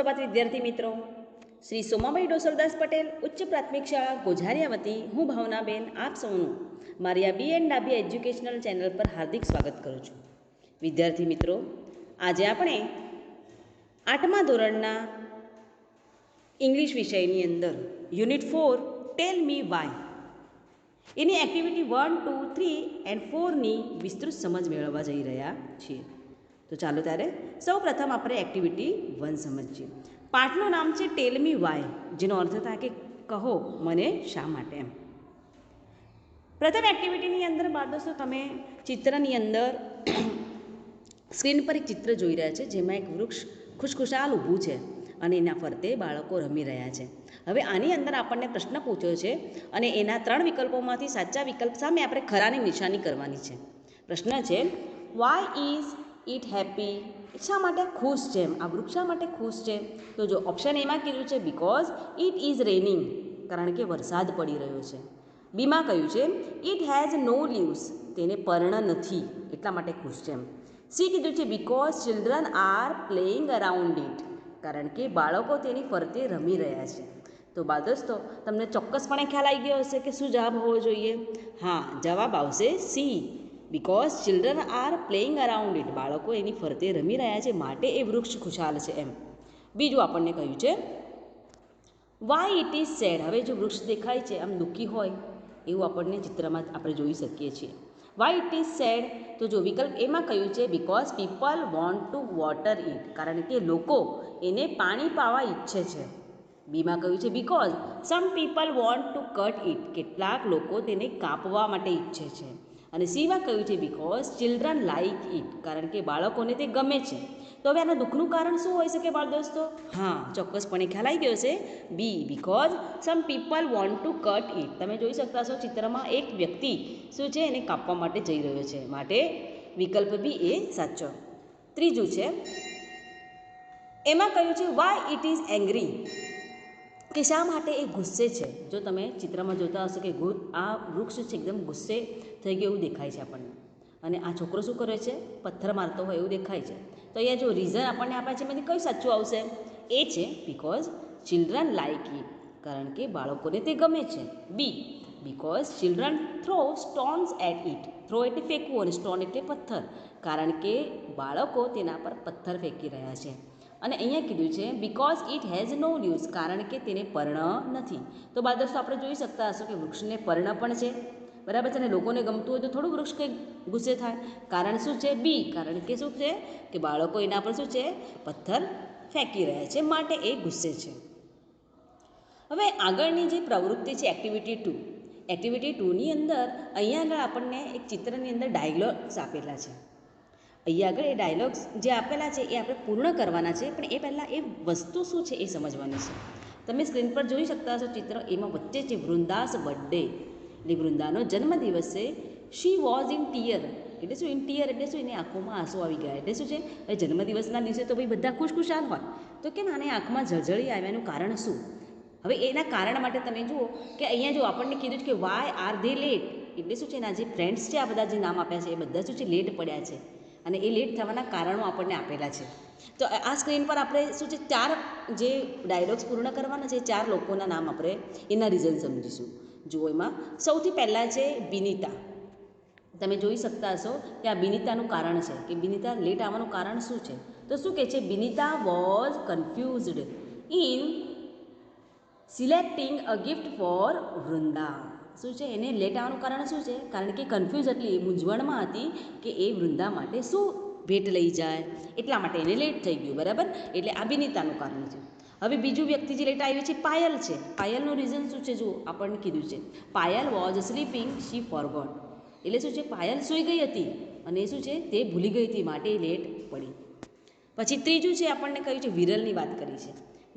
સુપ્રભાત વિદ્યાર્થી મિત્રો. શ્રી સોમાબાઈ ડોસરદાસ પટેલ ઉચ્ચ પ્રાથમિક શાળા ગોઝારિયા વતી હું ભાવનાબેન આપ સૌનું મારી આ બી એન્ડ ડાબી એજ્યુકેશનલ ચેનલ પર હાર્દિક સ્વાગત કરું છું. વિદ્યાર્થી મિત્રો, આજે આપણે 8મા ધોરણના ઇંગ્લિશ વિષયની અંદર unit 4 tell me why any activity 1, 2, 3 and 4ની વિસ્તૃત સમજ મેળવવા જઈ રહ્યા છીએ. તો ચાલો ત્યારે સૌ પ્રથમ આપણે એક્ટિવિટી 1 સમજીએ. પાઠનું નામ છે ટેલ મી વાય, જેનો અર્થ થાય કે કહો મને શા માટે એમ. પ્રથમ એક્ટિવિટીની અંદર બાળ દોસ્તો તમે ચિત્રની અંદર સ્ક્રીન પર એક ચિત્ર જોઈ રહ્યા છે, જેમાં એક વૃક્ષ ખુશખુશાલ ઊભું છે અને એના ફરતે બાળકો રમી રહ્યા છે. હવે આની અંદર આપણને પ્રશ્ન પૂછ્યો છે અને એના 3 વિકલ્પોમાંથી સાચા વિકલ્પ સામે આપણે ખરાની નિશાની કરવાની છે. પ્રશ્ન છે વાય ઇઝ ઇટ હેપી, શા માટે ખુશ છે એમ, આ વૃક્ષ શા માટે ખુશ છે? તો જો ઓપ્શન એમાં કીધું છે બિકોઝ ઇટ ઇઝ રેનિંગ, કારણ કે વરસાદ પડી રહ્યો છે. બીમાં કહ્યું છે ઇટ હેઝ નો લીવ્સ, તેને પર્ણ નથી એટલા માટે ખુશ છે એમ. સી કીધું છે because children are playing around it, કારણ કે બાળકો તેની ફરતે રમી રહ્યા છે. તો બા દોસ્તો તમને ચોક્કસપણે ખ્યાલ આવી ગયો હશે કે શું જવાબ હોવો જોઈએ. હા, જવાબ આવશે C, because children are playing around it, બાળકો એની ફરતે રમી રહ્યા છે માટે એ વૃક્ષ ખુશાલ છે એમ. બીજું આપણને કહ્યું છે વાય ઇટ ઇઝ સેડ, હવે જો વૃક્ષ દેખાય છે આમ દુઃખી હોય એવું આપણને ચિત્રમાં આપણે જોઈ શકીએ છીએ. વાય ઇટ ઇઝ સેડ, તો જો વિકલ્પ એમાં કહ્યું છે because people want two water it, કારણ કે લોકો એને પાણી પાવા ઈચ્છે છે. બીમાં કહ્યું છે because some people want to cut it, કેટલાક લોકો તેને કાપવા માટે ઈચ્છે છે. અને સીમાં કહ્યું છે બિકોઝ ચિલ્ડ્રન લાઇક ઇટ, કારણ કે બાળકોને તે ગમે છે. તો હવે આના દુઃખનું કારણ શું હોઈ શકે બાળ દોસ્તો? હા, ચોક્કસપણે ખ્યાલ આવી ગયો છે B, because some people want to cut it. તમે જોઈ શકતા છો ચિત્રમાં એક વ્યક્તિ શું છે એને કાપવા માટે જઈ રહ્યો છે, માટે વિકલ્પ બી એ સાચો. ત્રીજું છે એમાં કહ્યું છે વાય ઇટ ઇઝ એંગ્રી, કે શા માટે એ ગુસ્સે છે. જો તમે ચિત્રમાં જોતા હશો કે આ વૃક્ષ છે એકદમ ગુસ્સે થઈ ગયું એવું દેખાય છે આપણને, અને આ છોકરો શું કરે છે, પથ્થર મારતો હોય એવું દેખાય છે. તો અહીંયા જો રીઝન આપણને આપ્યા છે એમાંથી કયું સાચું આવશે? એ છે બિકોઝ ચિલ્ડ્રન લાઇક ઇટ, કારણ કે બાળકોને તે ગમે છે. B, because children throw stones at it, throw એટલે ફેંકવું અને સ્ટોન એટલે પથ્થર, કારણ કે બાળકો તેના પર પથ્થર ફેંકી રહ્યા છે. અને અહીંયા કીધું છે because it has no leaves, કારણ કે તેને પર્ણ નથી. તો બાળ દોસ્તો આપણે જોઈ શકતા હશો કે વૃક્ષને પર્ણ પણ છે, બરાબર છે, અને લોકોને ગમતું હોય તો થોડું વૃક્ષ કંઈ ગુસ્સે થાય. કારણ શું છે? બી, કારણ કે શું છે કે બાળકો એના પર શું છે પથ્થર ફેંકી રહ્યા છે માટે એ ગુસ્સે છે. હવે આગળની જે પ્રવૃત્તિ છે એક્ટિવિટી 2, એક્ટિવિટી 2ની અંદર અહીંયા આગળ આપણને એક ચિત્રની અંદર ડાયલોગ્સ આપેલા છે. અહીંયા આગળ એ ડાયલોગ્સ જે આપેલા છે એ આપણે પૂર્ણ કરવાના છે, પણ એ પહેલાં એ વસ્તુ શું છે એ સમજવાની છે. તમે સ્ક્રીન પર જોઈ શકતા હશો ચિત્ર, એમાં વચ્ચે છે વૃંદાસ બર્થડે, એટલે વૃંદાનો જન્મદિવસ છે. શી વોઝ ઇન ટીયર, એટલે શું? ઇન ટીયર એટલે શું? એની આંખોમાં આંસુ આવી ગયા, એટલે શું છે? હવે જન્મદિવસના દિવસે તો ભાઈ બધા ખુશખુશાલ હોય, તો કેમ આને આંખમાં જળજળી આવ્યાનું કારણ શું? હવે એના કારણ માટે તમે જુઓ કે અહીંયા જો આપણને કીધું છે કે વાય આર ધે લેટ, એટલે શું છે એના જે ફ્રેન્ડ્સ છે આ બધા જે નામ આપ્યા છે એ બધા શું છે લેટ પડ્યા છે, અને એ લેટ થવાના કારણો આપણને આપેલા છે. તો આ સ્ક્રીન પર આપણે શું છે 4 જે ડાયલોગ્સ પૂર્ણ કરવાના છે, 4 લોકોના નામ આપણે એના રીઝન સમજીશું. જુઓ એમાં સૌથી પહેલાં છે વિનીતા. તમે જોઈ શકતા હશો કે આ વિનીતાનું કારણ છે કે વિનીતા લેટ આવવાનું કારણ શું છે. તો શું કહે છે? Vinita was confused in selecting a gift for Vrinda. શું છે એને લેટ આવવાનું કારણ શું છે? કારણ કે કન્ફ્યુઝ એટલે મૂંઝવણમાં હતી કે એ વૃંદા માટે શું ભેટ લઈ જાય, એટલા માટે એને લેટ થઈ ગયું, બરાબર. એટલે આ વિનીતાનું કારણ છે. હવે બીજું વ્યક્તિ જે લેટ આવ્યું છે પાયલ છે. પાયલનું રીઝન શું છે? જુઓ આપણને કીધું છે Payal was sleeping she forgot, એટલે શું છે પાયલ સૂઈ ગઈ હતી અને એ શું છે તે ભૂલી ગઈ હતી માટે લેટ પડી. પછી ત્રીજું છે આપણને કહ્યું છે વિરલની વાત કરી છે.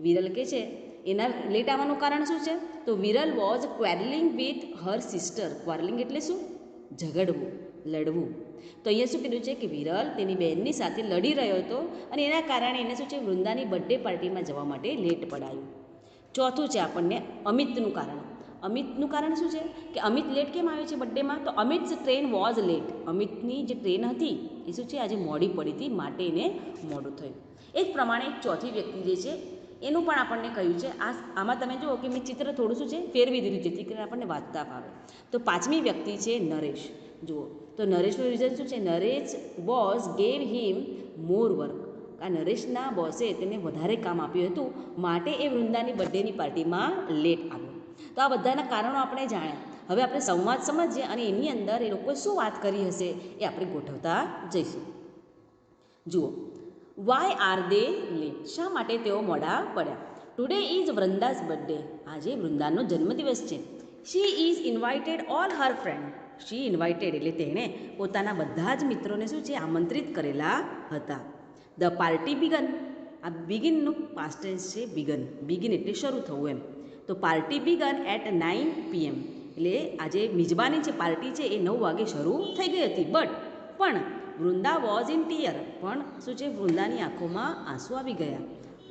વિરલ કે છે એના લેટ આવવાનું કારણ શું છે? તો Viral was quarrelling with her sister. Quarrelling એટલે શું? ઝઘડવું, લડવું. તો અહીંયા શું કીધું છે કે વિરલ તેની બહેનની સાથે લડી રહ્યો હતો અને એના કારણે એને શું છે વૃંદાની બર્થડે પાર્ટીમાં જવા માટે લેટ પડાયું. ચોથું છે આપણને અમિતનું કારણ. અમિતનું કારણ શું છે કે અમિત લેટ કેમ આવ્યો છે બર્થડેમાં? તો અમિટ્સ ટ્રેન વોઝ લેટ, અમિતની જે ટ્રેન હતી એ શું છે આજે મોડી પડી હતી માટે એને મોડું થયું. એ જ પ્રમાણે એક ચોથી વ્યક્તિ જે છે એનું પણ આપણને કહ્યું છે. આમાં તમે જુઓ કે મેં ચિત્ર થોડું શું છે ફેરવી દીધું જેથી કરીને આપણને વાંચતા ફાવે. તો પાંચમી વ્યક્તિ છે નરેશ. જુઓ તો નરેશનું રીઝન શું છે? નરેશ બોસ ગેવ હિમ મોર વર્ક. આ નરેશના બોસે તેને વધારે કામ આપ્યું હતું, માટે એ વૃંદાની બર્થડેની પાર્ટીમાં લેટ આવ્યો. તો આ બધાના કારણો આપણે જાણ્યા. હવે આપણે સંવાદ સમજીએ અને એની અંદર એ લોકોએ શું વાત કરી હશે એ આપણે ગોઠવતા જઈશું. જુઓ, વાય આર દે લેટ? શા માટે તેઓ મોડા પડ્યા? Today is Vrinda's birthday. આજે વૃંદાનો જન્મદિવસ છે. She is invited all her friend. She invited એટલે તેણે પોતાના બધા જ મિત્રોને શું છે આમંત્રિત કરેલા હતા. The party began. આ બિગિનનું પાસ્ટ ટેન્સ છે બિગન. બિગિન એટલે શરૂ થવું એમ. તો પાર્ટી બિગન એટ 9 PM. એટલે આજે મિજબાની છે પાર્ટી છે એ 9 વાગે શરૂ થઈ ગઈ હતી. પણ વૃંદા વોઝ ઇન ટીયર. પણ શું છે વૃંદાની આંખોમાં આંસુ આવી ગયા.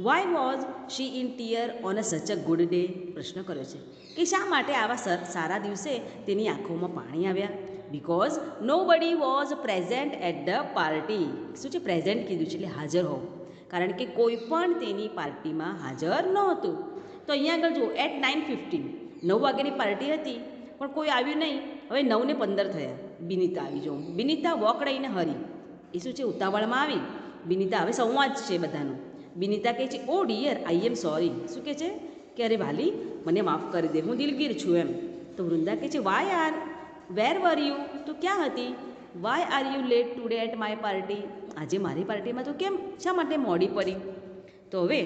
Why was she in tear on a such a good day? પ્રશ્ન કર્યો છે કે શા માટે આવા સારા દિવસે તેની આંખોમાં પાણી આવ્યા? Because nobody was present at the party. શું છે પ્રેઝન્ટ કીધું છે એટલે હાજર હોવું, કારણ કે કોઈ પણ તેની પાર્ટીમાં હાજર નહોતું. તો અહીંયા આગળ જુઓ એટ 9:15, 9 વાગ્યાની પાર્ટી હતી પણ કોઈ આવ્યું નહીં. હવે 9:15 થયા. બિનિતા આવી જાઉં. બિનિતા વોક રહીને હરી. એ શું છે ઉતાવળમાં આવી. બિનિતા હવે સંવાદ છે બધાનો. બિનિતા કહે છે ઓ ડિયર આઈ એમ સોરી. શું કહે છે કે અરે વાલી મને માફ કરી દે, હું દિલગીર છું એમ. તો વૃંદા કહે છે why are where were you? તો ક્યાં હતી? Why are you late today at my party? આજે મારી પાર્ટીમાં તો કેમ શા માટે મોડી પડી? તો હવે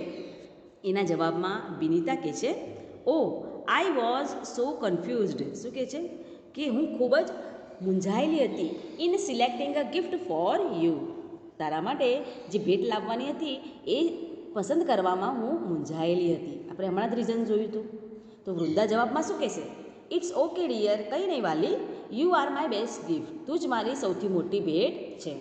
એના જવાબમાં બિનિતા કહે છે oh I was so confused. શું કહે છે કે હું ખૂબ જ મૂંઝાયેલી હતી in selecting a gift for you. તારા માટે જે ભેટ લાવવાની હતી એ પસંદ કરવામાં હું મૂંઝાયેલી હતી. આપણે હમણાં જ રીઝન જોયું હતું. તો વૃંદા જવાબમાં શું કહેશે? ઇટ્સ ઓકે ડિયર, કંઈ નહીં વાલી, you are my best gift. તું જ મારી સૌથી મોટી ભેટ છે.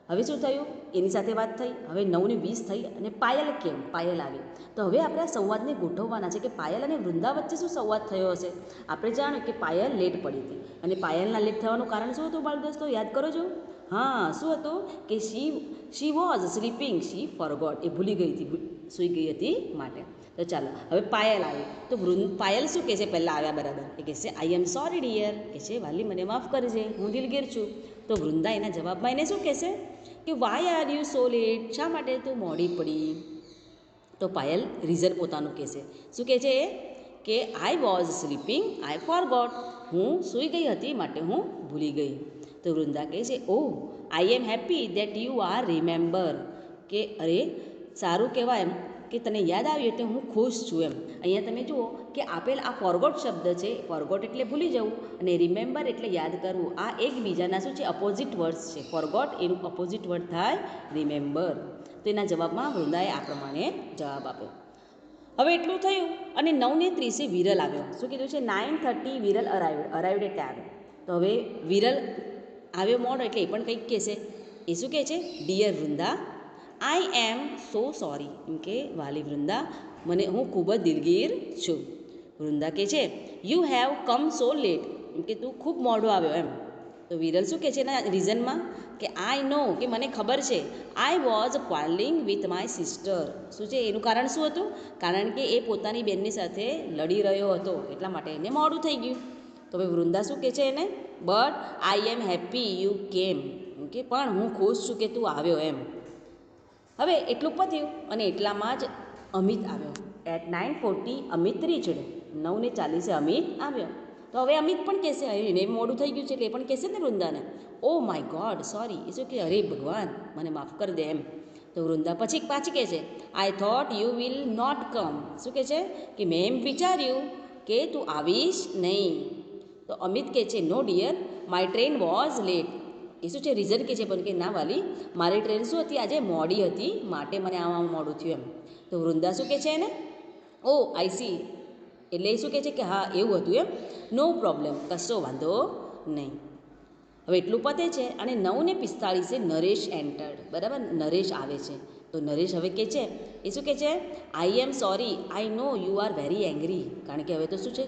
હવે શું થયું? એની સાથે વાત થઈ. હવે 9:20 થઈ અને પાયલ કેમ? પાયલ આવી. તો હવે આપણે આ સંવાદને ગોઠવવાના છે કે પાયલ અને વૃંદા વચ્ચે શું સંવાદ થયો હશે. આપણે જાણ્યું કે પાયલ લેટ પડી હતી અને પાયલના લેટ થવાનું કારણ શું હતું બાળ દોસ્તો? યાદ કરો છો? હા, શું હતું કે she was sleeping, she forgot. એ ભૂલી ગઈ હતી, સૂઈ ગઈ હતી માટે. તો ચાલો હવે પાયલ આવી. તો પાયલ શું કહે છે પહેલાં આવ્યા બરાબર? એ કહે છે આઈ એમ સોરી ડિયર. કહે છે વાલી મને માફ કરજે, હું દિલગીર છું. તો વૃંદા એના જવાબમાં એને શું કહેશે કે why are you so late? શા માટે તું મોડી પડી? તો પાયલ રીઝન પોતાનું કહેશે. શું કહે છે કે I was sleeping, I forgot. હું સૂઈ ગઈ હતી માટે હું ભૂલી ગઈ. તો વૃંદા કહે છે oh I am happy that you are remember. કે અરે સારું કહેવાય એમ કે તને યાદ આવ્યું એટલે હું ખુશ છું એમ. અહીંયા તમે જુઓ કે આપેલ આ ફોરગોટ શબ્દ છે. ફોરગોટ એટલે ભૂલી જવું અને રિમેમ્બર એટલે યાદ કરવું. આ એકબીજાના શું છે અપોઝિટ વર્ડ્સ છે. ફોરગોટ એનું અપોઝિટ વર્ડ થાય રિમેમ્બર. તો એના જવાબમાં વૃંદાએ આ પ્રમાણે જવાબ આપ્યો. હવે એટલું થયું અને 9:30 વિરલ આવ્યો. શું કીધું છે? 9:30 વિરલ અરાઇવડ એટલે આવ્યો. તો હવે વિરલ આવ્યો મોડો એટલે એ પણ કંઈક કહેશે. એ શું કહે છે? ડિયર વૃંદા આઈ એમ સો સોરી. એમ કે વાલી વૃંદા હું ખૂબ જ દિલગીર છું. વૃંદા કહે છે you have come so late. એમ કે તું ખૂબ મોડો આવ્યો એમ. તો વિરલ શું કહે છે એના રીઝનમાં કે આઈ નો, કે મને ખબર છે, I was quarrelling with my sister. શું છે એનું કારણ શું હતું? કારણ કે એ પોતાની બેનની સાથે લડી રહ્યો હતો એટલા માટે એને મોડું થઈ ગયું. તો હવે વૃંદા શું કહે છે એને? But I am happy you કેમ. કે પણ હું ખુશ છું કે તું આવ્યો એમ. હવે એટલું પત્યું અને એટલામાં જ અમિત આવ્યો. At 9:40 Amit reached. 9:40 અમિત આવ્યો. તો હવે અમિત પણ કહેશે, એને મોડું થઈ ગયું છે એટલે એ પણ કહેશે ને વૃંદાને ઓ માય ગોડ સોરી. એ શું કે અરે ભગવાન મને માફ કરી દે એમ. તો વૃંદા પાછી કહે છે I thought you will not come. શું કહે છે કે મેં એમ વિચાર્યું કે તું આવીશ નહીં. તો અમિત કહે છે no dear my train was late. એ શું છે રીઝન કે છે પણ કે ના વાલી મારી ટ્રેન શું હતી આજે મોડી હતી માટે મને આવવામાં મોડું થયું એમ. તો વૃંદા શું કહે છે એને? ઓ આઈ સી. એટલે એ શું કહે છે કે હા એવું હતું એમ. નો પ્રોબ્લેમ, કશો વાંધો નહીં. હવે એટલું પતે છે અને 9:45 નરેશ એન્ટર્ડ. બરાબર, નરેશ આવે છે. તો નરેશ હવે કહે છે એ શું કહે છે I am sorry I know you are very angry. કારણ કે હવે તો શું છે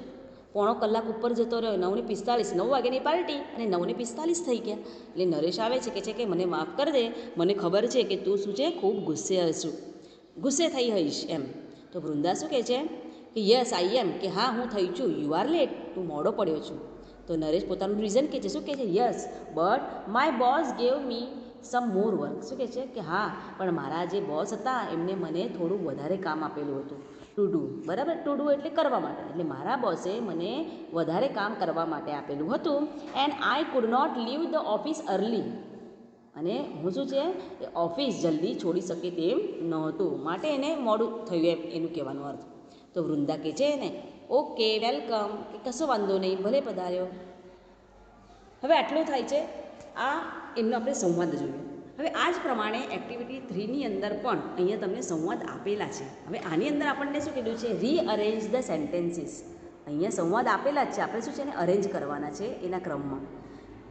પોણો કલાક ઉપર જતો રહ્યો. 9:45 9 વાગ્યાની પાર્ટી અને 9:45 થઈ ગયા. એટલે નરેશ આવે છે કે મને માફ કરી દે, મને ખબર છે કે તું શું છે ખૂબ ગુસ્સે થઈ હઈશ એમ. તો વૃંદા શું કહે છે કે યસ આઈ એમ, કે હા હું થઈ છું. યુ આર લેટ, તું મોડો પડ્યો છું. તો નરેશ પોતાનું રીઝન કહે છે. શું કહે છે? Yes but my boss gave me some more work. શું કહે છે કે હા પણ મારા જે બોસ હતા એમને મને થોડું વધારે કામ આપેલું હતું. ટુ ડુ, બરાબર, ટુ ડુ એટલે કરવા માટે, એટલે મારા બોસે મને વધારે કામ કરવા માટે આપેલું હતું. And I could not leave the office early, અને હું શું છે એ ઓફિસ જલ્દી છોડી શકે તેમ નહોતું, માટે એને મોડું થયું એમ એનું કહેવાનો અર્થ. તો વૃંદા કહે છે ને ઓકે વેલકમ, કે કશો વાંધો નહીં, ભલે પધાર્યો. હવે આટલું થાય છે. આ એમનો આપણે સંવાદ જોયો. હવે આ જ પ્રમાણે એક્ટિવિટી 3ની અંદર પણ અહીંયા તમને સંવાદ આપેલા છે. હવે આની અંદર આપણને શું કીધું છે? Rearrange the sentences. અહીંયા સંવાદ આપેલા જ છે, આપણે શું છે એને અરેન્જ કરવાના છે એના ક્રમમાં.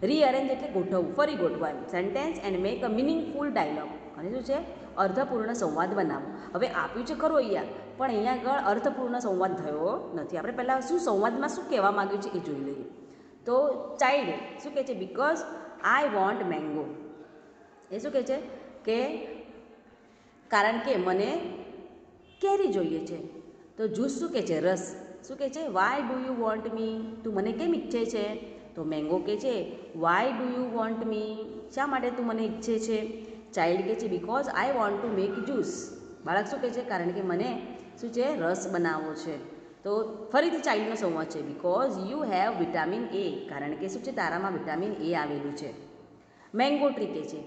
રીઅરેન્જ એટલે ગોઠવવું, ફરી ગોઠવા sentence and make a meaningful dialogue. અને શું છે? અર્થપૂર્ણ સંવાદ બનાવો. હવે આપ્યું છે ખરું અહીંયા, પણ અહીંયા આગળ અર્થપૂર્ણ સંવાદ થયો નથી. આપણે પહેલાં શું સંવાદમાં શું કહેવા માગ્યું છે એ જોઈ લઈએ. તો ચાઇલ્ડ શું કહે છે? Because I want mango. એ શું કહે છે કે કારણ કે મને કેરી જોઈએ છે. તો જ્યુસ શું કહે છે? રસ. શું કહે છે? વાય ડુ યુ વોન્ટ મી, તું મને કેમ ઈચ્છે છે? તો મેંગો કહે છે વાય ડુ યુ વોન્ટ મી, શા માટે તું મને ઈચ્છે છે? ચાઇલ્ડ કહે છે because I want to make juice. બાળક શું કહે છે? કારણ કે મને શું છે? રસ બનાવવો છે. તો ફરીથી ચાઇલ્ડનો સંવાદ છે. Because you have vitamin A, કારણ કે શું છે? તારામાં વિટામિન એ આવેલું છે. મેંગો ટ્રી કહે છે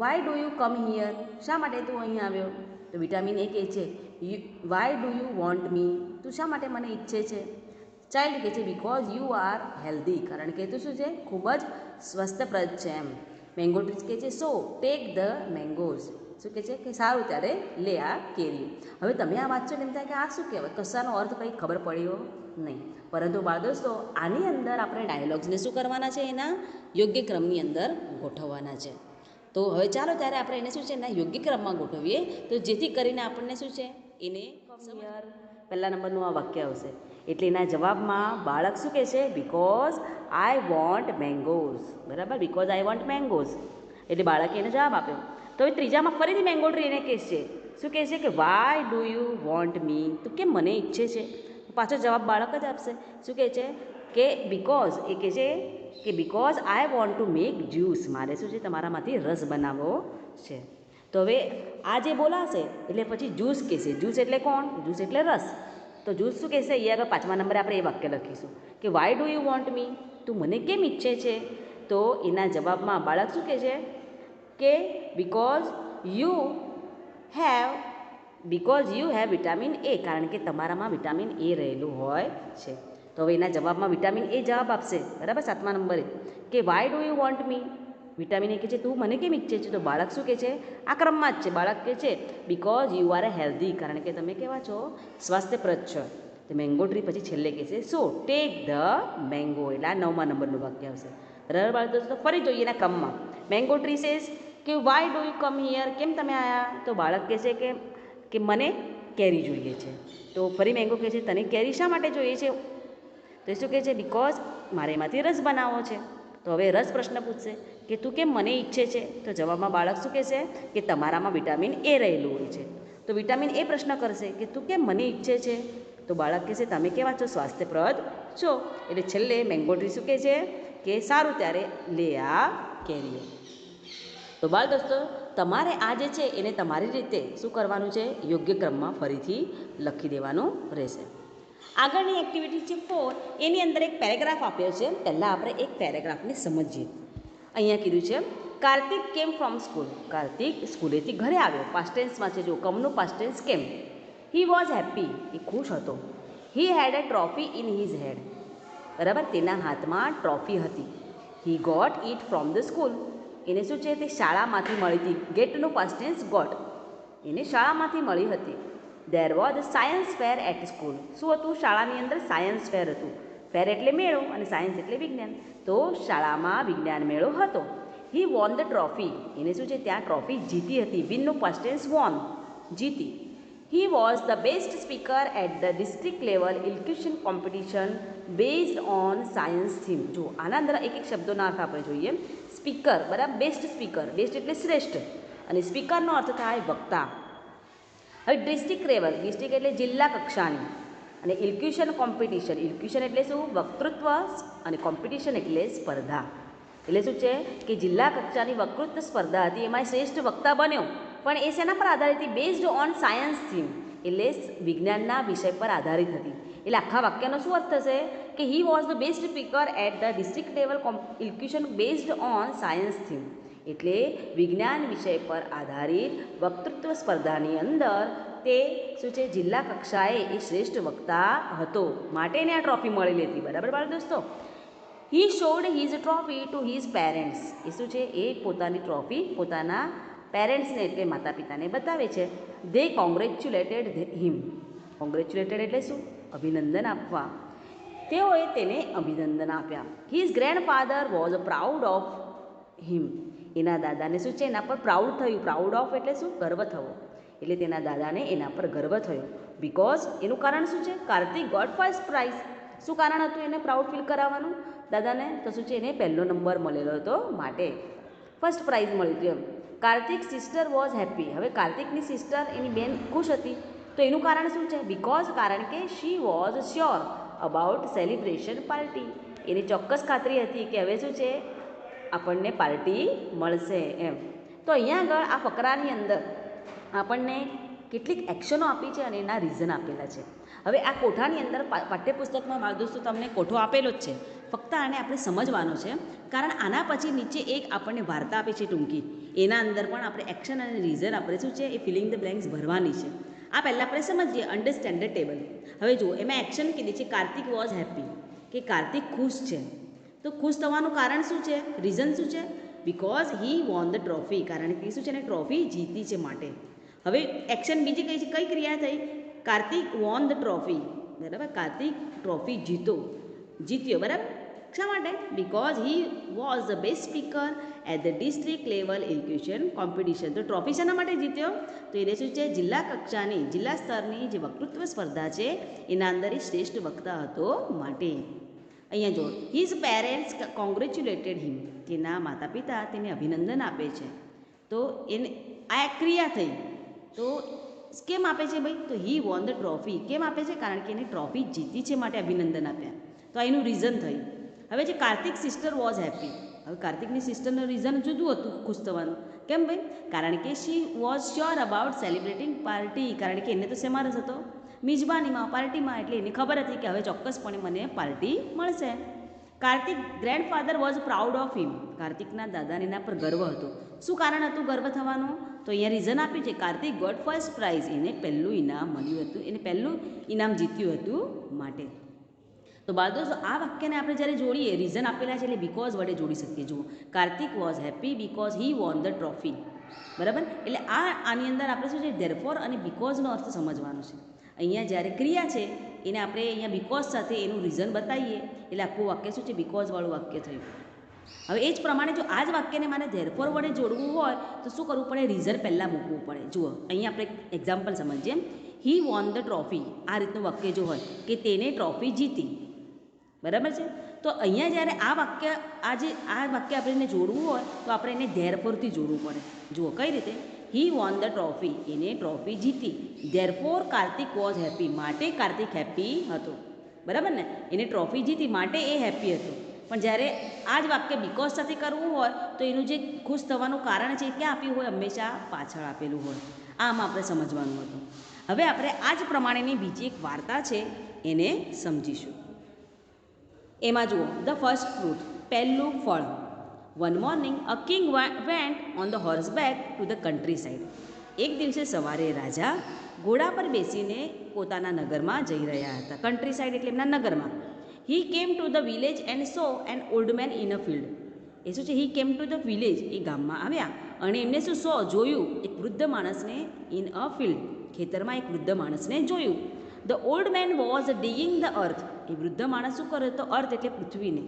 why do you come here, શા માટે તું અહીં આવ્યો? તો વિટામિન એ કહે છે વાય ડુ યુ વોન્ટ મી, તું શા માટે મને ઈચ્છે છે? ચાઇલ્ડ કહે છે બિકોઝ યુ આર હેલ્ધી, કારણ કે તું શું છે? ખૂબ જ સ્વસ્થપ્રદ છે એમ. મેંગો ટ્રી કહે છે સો ટેક ધ મેંગોઝ. શું કહે છે કે સારું ત્યારે લે આ કેરી. હવે તમે આ વાંચો ને એમ થાય કે આ શું કહેવાય? કશાનો અર્થ કંઈ ખબર પડ્યો નહીં. પરંતુ બાળ દોસ્તો આની અંદર આપણે ડાયલોગ્સને શું કરવાના છે? એના યોગ્ય ક્રમની અંદર ગોઠવવાના છે. તો હવે ચાલો ત્યારે આપણે એને શું છે એના યોગ્ય ક્રમમાં ગોઠવીએ, તો જેથી કરીને આપણને શું છે એને હિયર પહેલા નંબરનું આ વાક્ય આવશે. એટલે એના જવાબમાં બાળક શું કહે છે? Because I want mangoes. બરાબર, બિકોઝ આઈ વોન્ટ મેંગોઝ, એટલે બાળકે એને જવાબ આપ્યો. તો હવે ત્રીજામાં ફરીથી મેંગો ટ્રી એને કહે છે. શું કહે છે કે વાય ડુ યુ વોન્ટ મી, તો કેમ મને ઈચ્છે છે? પાછો જવાબ બાળક જ આપશે. શું કહે છે કે બિકોઝ, એ કહે છે કે because I want to make juice, મારે શું છે તમારામાંથી રસ બનાવવો છે. તો હવે આ જે બોલાશે એટલે પછી જ્યુસ કહેશે. જ્યુસ એટલે કોણ? જ્યુસ એટલે રસ. તો જ્યુસ શું કહેશે? અહીંયા આગળ 5મા નંબરે આપણે એ વાક્ય લખીશું કે વાય ડુ યુ વોન્ટ મી, તું મને કેમ ઈચ્છે છે? તો એના જવાબમાં બાળક શું કહે છે કે because you have vitamin A, કારણ કે તમારામાં વિટામિન એ રહેલું હોય છે. તો હવે એના જવાબમાં વિટામિન એ જવાબ આપશે. બરાબર, 7મા નંબરે કે why do you want me, vitamin A કહે છે તું મને કેમ ઈચ્છે છે? તો બાળક શું કહે છે? આ ક્રમમાં જ છે. બાળક કહે છે બિકોઝ યુ આર હેલ્ધી, કારણ કે તમે કેવા છો? સ્વાસ્થ્યપ્રદ છો. તો મેંગો ટ્રી પછી છેલ્લે કહે છે સો ટેક ધ મેંગો, એટલે આ 9મા નંબરનું વાક્ય આવશે. બરાબર બાળક દોસ્તો, ફરી જોઈએ એના ક્રમમાં. મેંગો ટ્રી સેઝ કે why do you come here, કેમ તમે આવ્યા? તો બાળક કહે છે કે મને કેરી જોઈએ છે. તો ફરી મેંગો કહે છે તને કેરી શા માટે જોઈએ છે? તો એ શું કહે છે? બિકોઝ મારે એમાંથી રસ બનાવવો છે. તો હવે રસ પ્રશ્ન પૂછશે કે તું કેમ મને ઈચ્છે છે? તો જવાબમાં બાળક શું કહેશે કે તમારામાં વિટામિન એ રહેલું હોય છે. તો વિટામિન એ પ્રશ્ન કરશે કે તું કેમ મને ઈચ્છે છે? તો બાળક કહેશે તમે કેવા છો? સ્વાસ્થ્યપ્રદ છો. એટલે છેલ્લે મેંગો ટ્રી શું કહે છે કે સારું ત્યારે લે આ કેરીઓ. તો બાળ દોસ્તો તમારે આ જે છે એને તમારી રીતે શું કરવાનું છે? યોગ્ય ક્રમમાં ફરીથી લખી દેવાનું રહેશે. આગળની એક્ટિવિટી છે 4, એની અંદર એક પેરેગ્રાફ આપ્યો છે. પહેલાં આપણે એક પેરેગ્રાફને સમજીએ. અહીંયા કીધું છે Kartik came from school. Kartik સ્કૂલેથી ઘરે આવ્યો. પાસ્ટ ટેન્સમાં છે. જો કમનું પાસ્ટ ટેન્સ કેમ. હી વોઝ હેપી, એ ખુશ હતો. He had a trophy in his head, બરાબર, તેના હાથમાં ટ્રોફી હતી. He got it from the school, એને શું છે તે શાળામાંથી મળી હતી. ગેટનું પાસ્ટ ટેન્સ ગોટ, એને શાળામાંથી મળી હતી. There was science fair at school, શું હતું શાળાની અંદર? સાયન્સ ફેર હતું. ફેર એટલે મેળો અને સાયન્સ એટલે વિજ્ઞાન. તો શાળામાં વિજ્ઞાન મેળો હતો. હી વોન ધ ટ્રોફી, એને શું છે ત્યાં ટ્રોફી જીતી હતી. વિનનું પાસ્ટ ટેન્સ વોન, જીતી. He was the best speaker at the district level elocution competition based on science theme. જો આના અંદર એક એક શબ્દોના અર્થ આપણે જોઈએ. સ્પીકર, બરાબર, બેસ્ટ સ્પીકર, બેસ્ટ એટલે શ્રેષ્ઠ, અને સ્પીકરનો અર્થ થાય વક્તા. હવે ડિસ્ટ્રિક્ટ લેવલ, ડિસ્ટ્રિક્ટ એટલે જિલ્લા કક્ષાની, અને ઇલ્ક્યુશન કોમ્પિટિશન, ઇલ્ક્યુશન એટલે શું? વક્તૃત્વ, અને કોમ્પિટિશન એટલે સ્પર્ધા. એટલે શું છે કે જિલ્લા કક્ષાની વક્તૃત્વ સ્પર્ધા હતી, એમાં શ્રેષ્ઠ વક્તા બન્યો, પણ એ શેના પર આધારિત હતી? બેઝડ ઓન સાયન્સ થીમ, એટલે વિજ્ઞાનના વિષય પર આધારિત હતી. એટલે આખા વાક્યનો શું અર્થ થશે કે he was the best speaker at the district level elocution based on science theme. એટલે વિજ્ઞાન વિષય પર આધારિત વક્તૃત્વ સ્પર્ધાની અંદર તે શું છે? જિલ્લા કક્ષાએ એ શ્રેષ્ઠ વક્તા હતો, માટે એને આ ટ્રોફી મળેલી હતી. બરાબર બાળ દોસ્તો? He showed his trophy to his parents. એ શું છે? એ પોતાની ટ્રોફી પોતાના પેરેન્ટ્સને એટલે માતા પિતાને બતાવે છે. દે કોંગ્રેચ્યુલેટેડ હિમ. કોંગ્રેચ્યુલેટેડ એટલે શું? અભિનંદન આપવા. તેઓએ તેને અભિનંદન આપ્યા. His grandfather was proud of him. એના દાદાને શું છે? એના પર પ્રાઉડ થયું. પ્રાઉડ ઓફ એટલે શું? ગર્વ થવો. એટલે તેના દાદાને એના પર ગર્વ થયો. બિકોઝ એનું કારણ શું છે? Kartik got first prize. શું કારણ હતું એને પ્રાઉડ ફીલ કરાવવાનું દાદાને? તો શું છે? એને પહેલો નંબર મળેલો હતો, માટે ફર્સ્ટ પ્રાઇઝ મળ્યું હતું એમ. Kartik sister was happy. હવે કાર્તિકની સિસ્ટર, એની બેન ખુશ હતી, તો એનું કારણ શું છે? બિકોઝ, કારણ કે she was sure about celebration party. એને ચોક્કસ ખાતરી હતી કે હવે શું છે? આપણને પાર્ટી મળશે એમ. તો અહીંયા આગળ આ ફકરાની અંદર આપણને કેટલીક એક્શનો આપી છે અને એના રીઝન આપેલા છે. હવે આ કોઠાની અંદર પાઠ્યપુસ્તકમાં બાળ દોસ્તો તમને કોઠો આપેલો જ છે, ફક્ત આને આપણે સમજવાનો છે, કારણ આના પછી નીચે એક આપણને વાર્તા આપી છે ટૂંકી, એના અંદર પણ આપણે એક્શન અને રીઝન આપણે શું છે? એ ફિલિંગ ધ બ્લેન્ક્સ ભરવાની છે. આ પહેલાં આપણે સમજીએ અન્ડરસ્ટેન્ડ ધ ટેબલ. હવે જુઓ, એમાં એક્શન કીધી છે કાર્તિક વોઝ હેપી, કે કાર્તિક ખુશ છે. તો ખુશ થવાનું કારણ શું છે? રીઝન શું છે? Because he von the trophy, કારણ કે શું છે? ને ટ્રોફી જીતી છે માટે. હવે એક્શન બીજી કઈ છે? કઈ ક્રિયા થઈ? Kartik won the trophy. બરાબર? કાર્તિક ટ્રોફી જીત્યો. બરાબર? શા માટે? Because he was the best speaker at the district level elocution competition. તો ટ્રોફી શેના માટે જીત્યો? તો એને શું છે? જિલ્લા કક્ષાની, જિલ્લા સ્તરની જે વક્તૃત્વ સ્પર્ધા છે એના અંદર એ શ્રેષ્ઠ વક્તા હતો માટે. અહીંયા જો, હિઝ પેરેન્ટ્સ કોંગ્રેચ્યુલેટેડ હિમ. તેના માતા પિતા તેને અભિનંદન આપે છે. તો એને આ ક્રિયા થઈ. તો કેમ આપે છે ભાઈ? તો હી વોન ધ ટ્રોફી. કેમ આપે છે? કારણ કે એને ટ્રોફી જીતી છે માટે અભિનંદન આપ્યા. તો આ એનું રીઝન થયું. હવે જે કાર્તિક સિસ્ટર વોઝ હેપી. હવે કાર્તિકની સિસ્ટરનું રીઝન જુદું હતું ખુશ થવાનું. કેમ ભાઈ? કારણ કે she was sure about celebrating party. કારણ કે એને તો શેમાં રસ હતો? મિજબાનીમાં, પાર્ટીમાં. એટલે એને ખબર હતી કે હવે ચોક્કસપણે મને પાર્ટી મળશે. Kartik grandfather was proud of him. કાર્તિકના દાદાને એના પર ગર્વ હતો. શું કારણ હતું ગર્વ થવાનું? તો અહીંયા રીઝન આપ્યું છે કાર્તિક ગોટ ફર્સ્ટ પ્રાઇઝ. એને પહેલું ઇનામ મળ્યું હતું, એને પહેલું ઇનામ જીત્યું હતું માટે. તો બાળ દોસ્તો, આ વાક્યને આપણે જ્યારે જોડીએ, રીઝન આપેલા છે એટલે બિકોઝ વડે જોડી શકીએ. જુઓ, Kartik was happy because he von the trophy. બરાબર? એટલે આની અંદર આપણે શું છે? ધેરફોર અને બિકોઝનો અર્થ સમજવાનો છે. અહીંયા જ્યારે ક્રિયા છે એને આપણે અહીંયા બિકોઝ સાથે એનું રીઝન બતાવીએ એટલે આખું વાક્ય શું છે? બિકોઝવાળું વાક્ય થયું. હવે એ જ પ્રમાણે જો આ જ વાક્યને મારે ધેરફોર વડે જોડવું હોય તો શું કરવું પડે? રીઝન પહેલાં મૂકવું પડે. જુઓ, અહીંયા આપણે એક્ઝામ્પલ સમજીએ. હી વોન ધ ટ્રોફી. આ રીતનું વાક્ય જો હોય કે તેને ટ્રોફી જીતી. બરાબર છે? તો અહીંયા જ્યારે આ વાક્ય આપણે જોડવું હોય તો આપણે એને ધેરફોરથી જોડવું પડે. જુઓ કઈ રીતે? હી વોન ધ ટ્રોફી. એને ટ્રોફી જીતી. Therefore Kartik was happy. માટે કાર્તિક હેપી હતો. બરાબર ને? એને ટ્રોફી જીતી માટે એ હેપી હતો. પણ જ્યારે આ જ વાક્ય બિકોઝ સાથે કરવું હોય તો એનું જે ખુશ થવાનું કારણ છે એ ક્યાં આપ્યું હોય? હંમેશા પાછળ આપેલું હોય. આમાં આપણે સમજવાનું હતું. હવે આપણે આ જ પ્રમાણેની બીજી એક વાર્તા છે એને સમજીશું. એમાં જુઓ, ધ ફર્સ્ટ ફ્રૂટ. પહેલું ફળ. One morning a king went on the horseback to the countryside. એક દિવસે સવારે રાજા ઘોડા પર બેસીને પોતાના નગરમાં જઈ રહ્યા હતા. કન્ટ્રી સાઇડ એટલે એમના નગરમાં. He came to the village and saw an old man in a field. એ શું છે? હી કેમ ટુ ધ વિલેજ, એ ગામમાં આવ્યા અને એમને શું જોયું? એક વૃદ્ધ માણસને ઇન અ ફિલ્ડ, ખેતરમાં એક વૃદ્ધ માણસને જોયું. The old man was digging the earth. એ વૃદ્ધ માણસ શું કરે? તો અર્થ એટલે પૃથ્વીને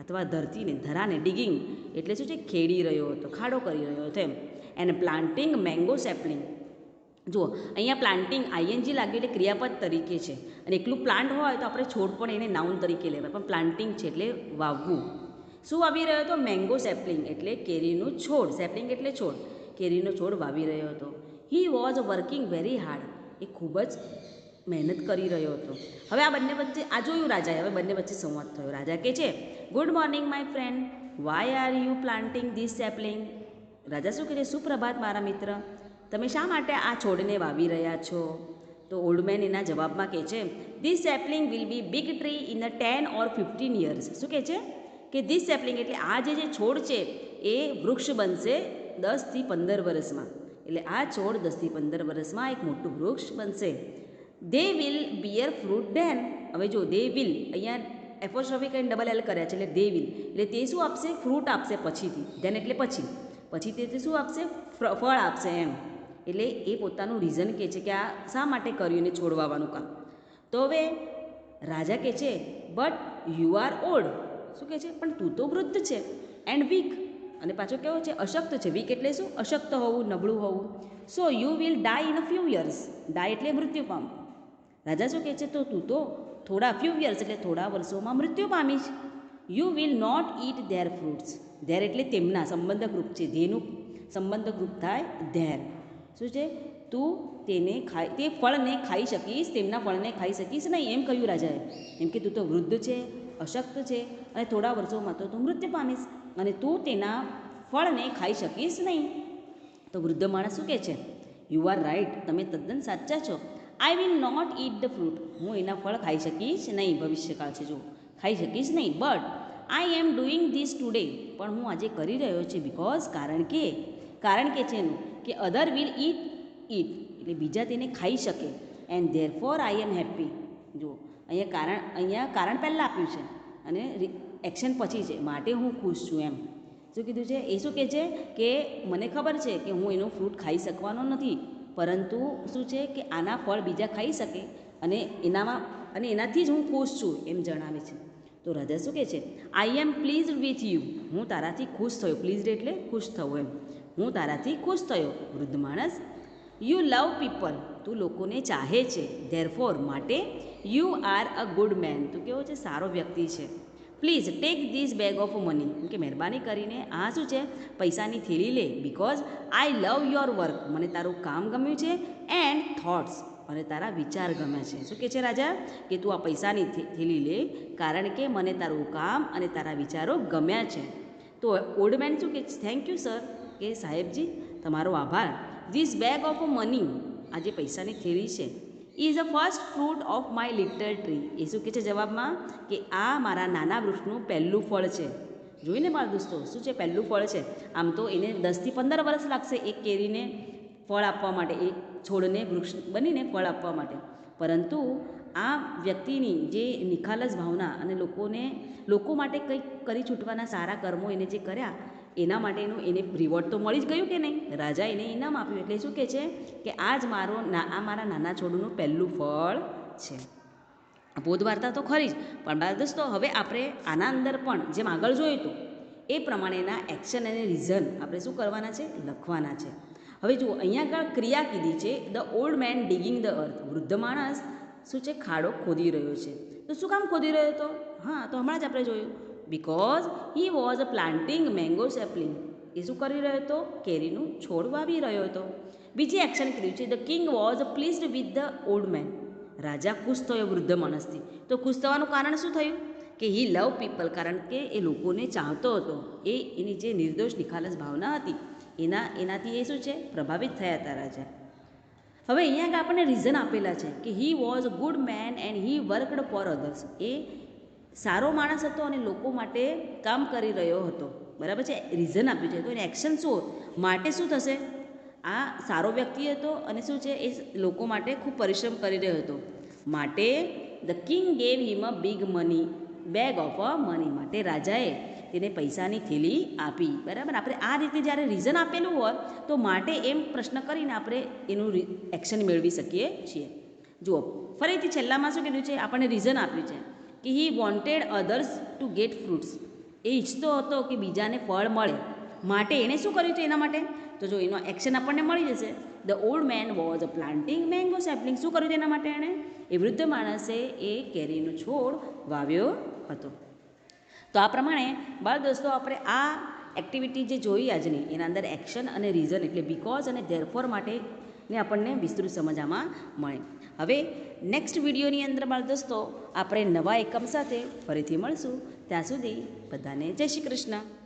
અથવા ધરતીને, ધરાને. ડિગિંગ એટલે શું છે? ખેડી રહ્યો હતો, ખાડો કરી રહ્યો હતો એમ. And planting mango sapling. જુઓ, અહીંયા પ્લાન્ટિંગ આઈએનજી લાગ્યું એટલે ક્રિયાપદ તરીકે છે, અને એકલું પ્લાન્ટ હોય તો આપણે છોડ પણ એને નાઉન તરીકે લેવાય, પણ પ્લાન્ટિંગ છે એટલે વાવવું. શું વાવી રહ્યો હતો? મેંગો સેપલિંગ એટલે કેરીનું છોડ. સેપલિંગ એટલે છોડ. કેરીનો છોડ વાવી રહ્યો હતો. He was working very hard. એ ખૂબ જ મહેનત કરી રહ્યો હતો. હવે આ બંને વચ્ચે આ જોયું રાજાએ, હવે બંને વચ્ચે સંવાદ થયો. રાજા કહે છે, good morning my friend, why are you planting this sapling. રાજા શું કહે છે, સુપ્રભાત મારા મિત્ર, તમે શા માટે આ છોડને વાવી રહ્યા છો? તો ઓલ્ડ મેન એના જવાબમાં કહે છે, this sapling will be big tree in 10 or 15 years. શું કહે છે કે ધીસ સેપલિંગ એટલે આ જે છોડ છે એ વૃક્ષ બનશે 10 થી 15 વર્ષમાં. એટલે આ છોડ 10 થી 15 વર્ષમાં એક મોટું વૃક્ષ બનશે. They will bear fruit then. હવે જો દે વિલ, અહીંયા એપોસ્ટ્રોફી કરીને ડબલ એલ કર્યા છે એટલે દે વિલ, એટલે તે શું આપશે? ફ્રૂટ આપશે પછીથી. ધેન એટલે પછી તે શું આપશે? ફળ આપશે એમ. એટલે એ પોતાનું રીઝન કહે છે કે આ શા માટે કર્યું એને છોડ વાવવાનું કામ. તો હવે રાજા કહે છે, બટ યુ આર ઓલ્ડ. શું કહે છે? પણ તું તો વૃદ્ધ છે. એન્ડ વીક, અને પાછો કેવો છે? અશક્ત છે. વીક એટલે શું? અશક્ત હોવું, નબળું હોવું. So you will die in a few years. Die એટલે મૃત્યુ પામ. રાજા શું કહે છે? તો તું તો થોડા ફ્યુ યર્સ એટલે થોડા વર્ષોમાં મૃત્યુ પામીશ. You will not eat their fruits. Their એટલે તેમના સંબંધક રૂપ છે. ધેનું સંબંધક રૂપ થાય ધેર. શું છે? તું તે ફળને ખાઈ શકીશ, તેમના ફળને ખાઈ શકીશ નહીં, એમ કહ્યું રાજાએ. એમ કે તું તો વૃદ્ધ છે, અશક્ત છે, અને થોડા વર્ષોમાં તો તું મૃત્યુ પામીશ, અને તું તેના ફળને ખાઈ શકીશ નહીં. તો વૃદ્ધ માણસ શું કહે છે? યુ આર રાઇટ, તમે તદ્દન સાચા છો. I will not eat the fruit. હું એના ફળ ખાઈ શકીશ નહીં. ભવિષ્યકાળ છે, જો ખાઈ શકીશ નહીં. But I am doing this today. પણ હું આજે કરી રહ્યો છે. બિકોઝ કારણ કે છે એનું કે અધર વિલ ઈટ એટલે બીજા તેને ખાઈ શકે. And there four I am happy. જો અહીંયા કારણ પહેલાં આપ્યું છે અને એક્શન પછી છે, માટે હું ખુશ છું એમ. શું કીધું છે? એ શું કહે છે કે મને ખબર છે કે હું એનું ફ્રૂટ ખાઈ શકવાનો નથી, પરંતુ શું છે કે આના ફળ બીજા ખાઈ શકે અને એનાથી જ હું ખુશ છું એમ જણાવે છે. તો રાજા શું કહે છે? I M pleased with you. હું તારાથી ખુશ થયો. પ્લીઝડ એટલે ખુશ થવું એમ. હું તારાથી ખુશ થયો. વૃદ્ધ માણસ, યુ લવ પીપલ. તું લોકોને ચાહે છે. ધેરફોર માટે you are a good main. તું કેવો છે? સારો વ્યક્તિ છે. Please take this bag of money. કે મહેરબાની કરીને આ શું છે? પૈસાની થેલી લે. Because I love your work. મને તારું કામ ગમ્યું છે. એન્ડ થોટ્સ, અને તારા વિચાર ગમે છે. શું કહે છે રાજા? કે તું આ પૈસાની થેલી લે, કારણ કે મને તારું કામ અને તારા વિચારો ગમ્યા છે. તો ઓલ્ડ મેન શું કહે છે? Thank you sir. કે સાહેબજી તમારો આભાર. ધીસ બેગ ઓફ મની, આ જે પૈસાની થેલી છે, is a first fruit of my little tree. એ શું કહે છે જવાબમાં? કે આ મારા નાના વૃક્ષનું પહેલું ફળ છે. જોઈને મારા દોસ્તો, શું છે? પહેલું ફળ છે. આમ તો એને 10 થી 15 વર્ષ લાગશે એક કેરીને ફળ આપવા માટે, એક છોડને વૃક્ષ બનીને ફળ આપવા માટે. પરંતુ આ વ્યક્તિની જે નિખાલસ ભાવના અને લોકો માટે કંઈક કરી છૂટવાના સારા કર્મો એને જે કર્યા, એના માટેનું એને રિવોર્ડ તો મળી જ ગયું કે નહીં? રાજા એને ઇનામ આપ્યું. એટલે શું કહે છે કે આ મારા નાના છોડનું પહેલું ફળ છે. બોધ વાર્તા તો ખરી જ, પણ બાળ દોસ્તો હવે આપણે આના અંદર પણ જેમ આગળ જોયું હતું એ પ્રમાણેના એક્શન અને રીઝન આપણે શું કરવાના છે? લખવાના છે. હવે જુઓ, અહીંયા આગળ ક્રિયા કીધી છે, ધ ઓલ્ડ મેન ડિગિંગ ધ અર્થ. વૃદ્ધ માણસ શું છે? ખાડો ખોદી રહ્યો છે. તો શું કામ ખોદી રહ્યો હતો? હા, તો હમણાં જ આપણે જોયું. Because he was planting mango sapling. એ શું કરી રહ્યો હતો? કેરીનું છોડ વાવી રહ્યો હતો. બીજી એક્શન કીધું છે, the king was pleased with the old man. રાજા ખુશ થયો વૃદ્ધ માણસથી. તો ખુશ થવાનું કારણ શું થયું? કે હી લવ પીપલ, કારણ કે એ લોકોને ચાહતો હતો. એની જે નિર્દોષ નિખાલસ ભાવના હતી એનાથી એ શું છે? પ્રભાવિત થયા હતા રાજા. હવે અહીંયા આગળ આપણને રીઝન આપેલા છે કે he was a good man and he worked for others. એ સારો માણસ હતો અને લોકો માટે કામ કરી રહ્યો હતો. બરાબર છે? રીઝન આપ્યું છે. તો એને એક્શન શું માટે શું થશે? આ સારો વ્યક્તિ હતો અને શું છે? એ લોકો માટે ખૂબ પરિશ્રમ કરી રહ્યો હતો. માટે the king gave him a big bag of money. માટે રાજાએ તેને પૈસાની થેલી આપી. બરાબર? આપણે આ રીતે જ્યારે રીઝન આપેલું હોય તો માટે એમ પ્રશ્ન કરીને આપણે એનું એક્શન મેળવી શકીએ છીએ. જુઓ, ફરીથી છેલ્લામાં શું કીધું છે? આપણને રીઝન આપ્યું છે કે he wanted others to get fruits. એ ઈચ્છતો હતો કે બીજાને ફળ મળે, માટે એણે શું કર્યું છે એના માટે? તો જો એનો એક્શન આપણને મળી જશે. The old man was planting mango sapling. શું કર્યું છે એના માટે એણે? એ વૃદ્ધ માણસે એ કેરીનો છોડ વાવ્યો હતો. તો આ પ્રમાણે બાળ દોસ્તો આપણે આ એક્ટિવિટી જે જોઈ આજની, એના અંદર એક્શન અને રીઝન એટલે બિકોઝ અને ધેરફોર માટે ને આપણને વિસ્તૃત સમજ આમાં મળે. હવે નેક્સ્ટ વિડીયોની અંદર મારા દોસ્તો આપણે નવા એકમ સાથે ફરીથી મળશું. ત્યાં સુધી બધાને જય શ્રી કૃષ્ણ.